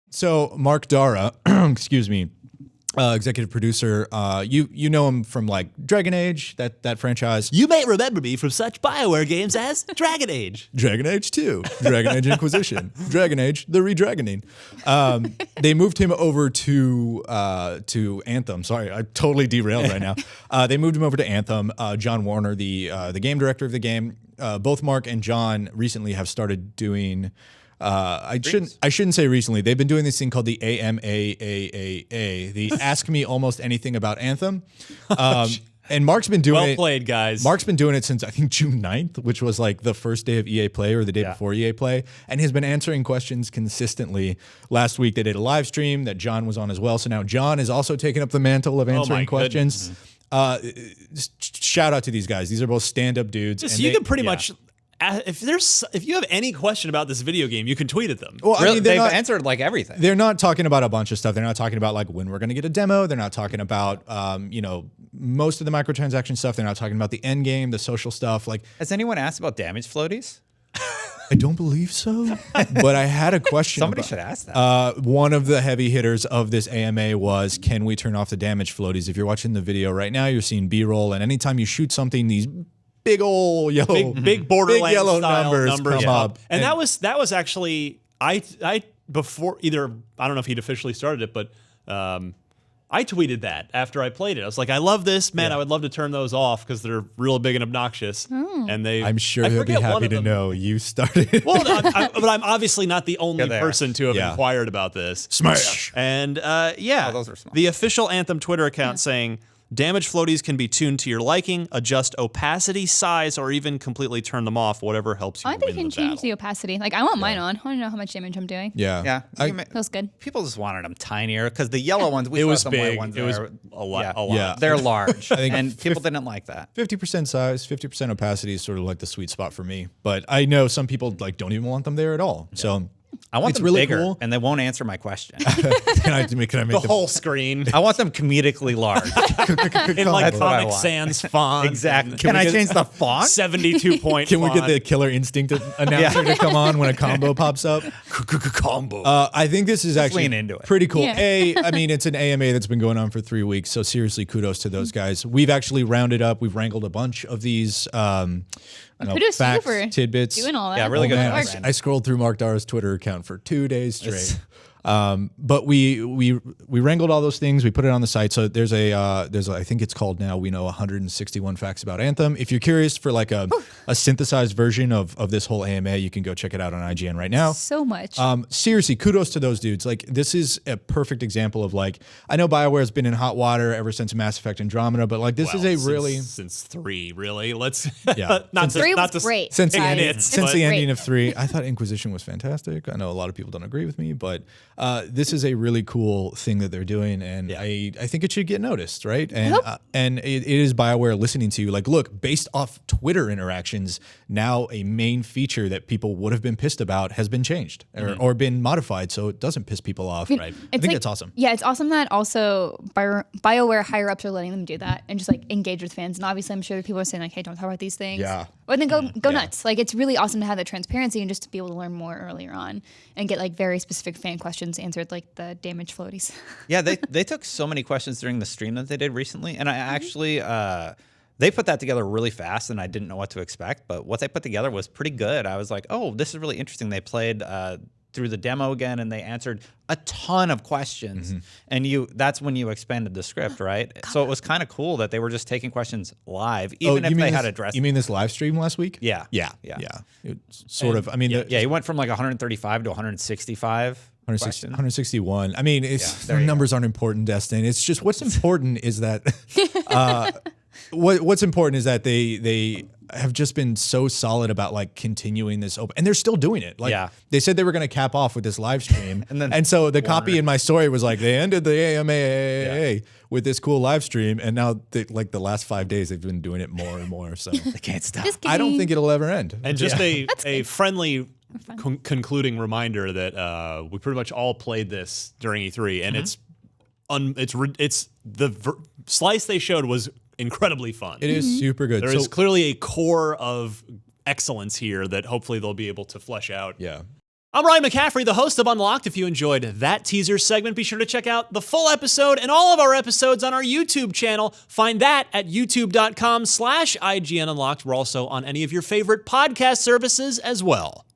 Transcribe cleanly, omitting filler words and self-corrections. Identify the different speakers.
Speaker 1: So Mark Dara, excuse me, executive producer, you know him from like Dragon Age, that franchise.
Speaker 2: You may remember me from such BioWare games as Dragon Age.
Speaker 1: Dragon Age 2, Dragon Age Inquisition, Dragon Age, the redragoning. They moved him over to Anthem. Sorry, I totally derailed right now. They moved him over to Anthem. John Warner, the game director of the game, both Mark and John recently have started doing... I shouldn't say recently. They've been doing this thing called the AMAAA, the Ask Me Almost Anything About Anthem. And Mark's been doing it.
Speaker 2: Well played, guys.
Speaker 1: Mark's been doing it since, I think, June 9th, which was like the first day of EA Play or the day before EA Play, and has been answering questions consistently. Last week, they did a live stream that John was on as well. So now John is also taking up the mantle of answering questions. Shout out to these guys. These are both stand-up dudes.
Speaker 2: So you can pretty much... If you have any question about this video game, you can tweet at them.
Speaker 3: Well, I mean, they've answered like everything.
Speaker 1: They're not talking about a bunch of stuff. They're not talking about like when we're going to get a demo. They're not talking about most of the microtransaction stuff. They're not talking about the end game, the social stuff. Like,
Speaker 3: has anyone asked about damage floaties?
Speaker 1: I don't believe so, but I had a question.
Speaker 3: Somebody should ask that.
Speaker 1: One of the heavy hitters of this AMA was, can we turn off the damage floaties? If you're watching the video right now, you're seeing B-roll, and anytime you shoot something, these big old yellow,
Speaker 2: big Borderlands
Speaker 1: yellow
Speaker 2: style
Speaker 1: numbers come up.
Speaker 2: And that was actually I before either, I don't know if he'd officially started it, but I tweeted that after I played it. I was like, I love this, man. I would love to turn those off because they're real big and obnoxious. And
Speaker 1: I'm sure he'll be happy to know you started.
Speaker 2: Well, but I'm obviously not the only person to have inquired about this.
Speaker 1: Smash.
Speaker 2: And
Speaker 3: those are smart.
Speaker 2: The official Anthem Twitter account saying, damage floaties can be tuned to your liking, adjust opacity, size, or even completely turn them off, whatever helps you win the battle.
Speaker 4: I think you can change the opacity. Like, I want mine on. I want to know how much damage I'm doing.
Speaker 1: Yeah.
Speaker 4: Feels good.
Speaker 3: People just wanted them tinier because the yellow ones, we
Speaker 2: it
Speaker 3: saw
Speaker 2: was
Speaker 3: some
Speaker 2: big.
Speaker 3: white ones.
Speaker 2: It was a lot.
Speaker 1: Yeah.
Speaker 3: They're large, and people didn't like that.
Speaker 1: 50% size, 50% opacity is sort of like the sweet spot for me. But I know some people like don't even want them there at all. So
Speaker 3: I want
Speaker 1: it's
Speaker 3: them
Speaker 1: really
Speaker 3: bigger,
Speaker 1: cool.
Speaker 3: and they won't answer my question.
Speaker 1: Can I make
Speaker 2: the
Speaker 1: them
Speaker 2: whole screen?
Speaker 3: I want them comedically large.
Speaker 2: In like
Speaker 3: That's what I
Speaker 2: Comic
Speaker 3: want.
Speaker 2: Sans font.
Speaker 3: Exactly. Can I change the font?
Speaker 2: 72 point
Speaker 1: Can we
Speaker 2: font.
Speaker 1: get the Killer Instinct announcer to come on when a combo pops up?
Speaker 2: Combo.
Speaker 1: I think this is actually
Speaker 3: lean into it.
Speaker 1: pretty cool.
Speaker 4: Yeah.
Speaker 1: I mean, it's an AMA that's been going on for 3 weeks, so seriously, kudos to those guys. We've actually rounded up, we've wrangled a bunch of these
Speaker 4: Kudos to you
Speaker 1: facts,
Speaker 4: for
Speaker 1: tidbits.
Speaker 4: doing all that.
Speaker 3: Yeah, really good
Speaker 1: Man,
Speaker 3: job,
Speaker 1: I scrolled through Mark Dara's Twitter account for 2 days straight. But we wrangled all those things. We put it on the site. So there's I think it's called now, we know 161 facts about Anthem. If you're curious for like a synthesized version of this whole AMA, you can go check it out on IGN right now.
Speaker 4: So much.
Speaker 1: Seriously, kudos to those dudes. Like, this is a perfect example of, like, I know BioWare has been in hot water ever since Mass Effect Andromeda, but like this is a really
Speaker 2: since 3, really. Let's
Speaker 4: not 3 was great.
Speaker 1: Since the
Speaker 4: Great.
Speaker 1: ending of 3. I thought Inquisition was fantastic. I know a lot of people don't agree with me, but this is a really cool thing that they're doing, and I think it should get noticed, right? And it is BioWare listening to you. Like, look, based off Twitter interactions, now a main feature that people would have been pissed about has been changed or been modified, so it doesn't piss people off. Right? I think that's awesome.
Speaker 4: Yeah, it's awesome that also BioWare higher ups are letting them do that and just like engage with fans. And obviously, I'm sure people are saying like, "Hey, don't talk about these things."
Speaker 1: Yeah.
Speaker 4: Or then go nuts. Like, it's really awesome to have that transparency and just to be able to learn more earlier on and get like very specific fan questions answered, like the damage floaties.
Speaker 3: Yeah, they took so many questions during the stream that they did recently, and I actually they put that together really fast, and I didn't know what to expect. But what they put together was pretty good. I was like, oh, this is really interesting. They played through the demo again, and they answered a ton of questions. And that's when you expanded the script, right? So it was kind of cool that they were just taking questions live, even if they had addressed.
Speaker 1: You mean this live stream last week?
Speaker 3: Yeah.
Speaker 1: It's sort of. I mean,
Speaker 3: he went from like 135 to 165.
Speaker 1: 161. I mean, their numbers aren't important, Destin. It's just what's important is that what's important is that they have just been so solid about like continuing this open, and they're still doing it. Like they said they were going to cap off with this live stream, and so the copy in my story was like they ended the AMAAA with this cool live stream, and now like the last 5 days they've been doing it more and more. So
Speaker 3: they can't stop.
Speaker 1: I don't think it'll ever end.
Speaker 2: And just a friendly concluding reminder that we pretty much all played this during E3, and it's the slice they showed was incredibly fun.
Speaker 1: It is super good.
Speaker 2: There is clearly a core of excellence here that hopefully they'll be able to flesh out.
Speaker 1: Yeah.
Speaker 2: I'm Ryan McCaffrey, the host of Unlocked. If you enjoyed that teaser segment, be sure to check out the full episode and all of our episodes on our YouTube channel. Find that at youtube.com/IGN Unlocked. We're also on any of your favorite podcast services as well.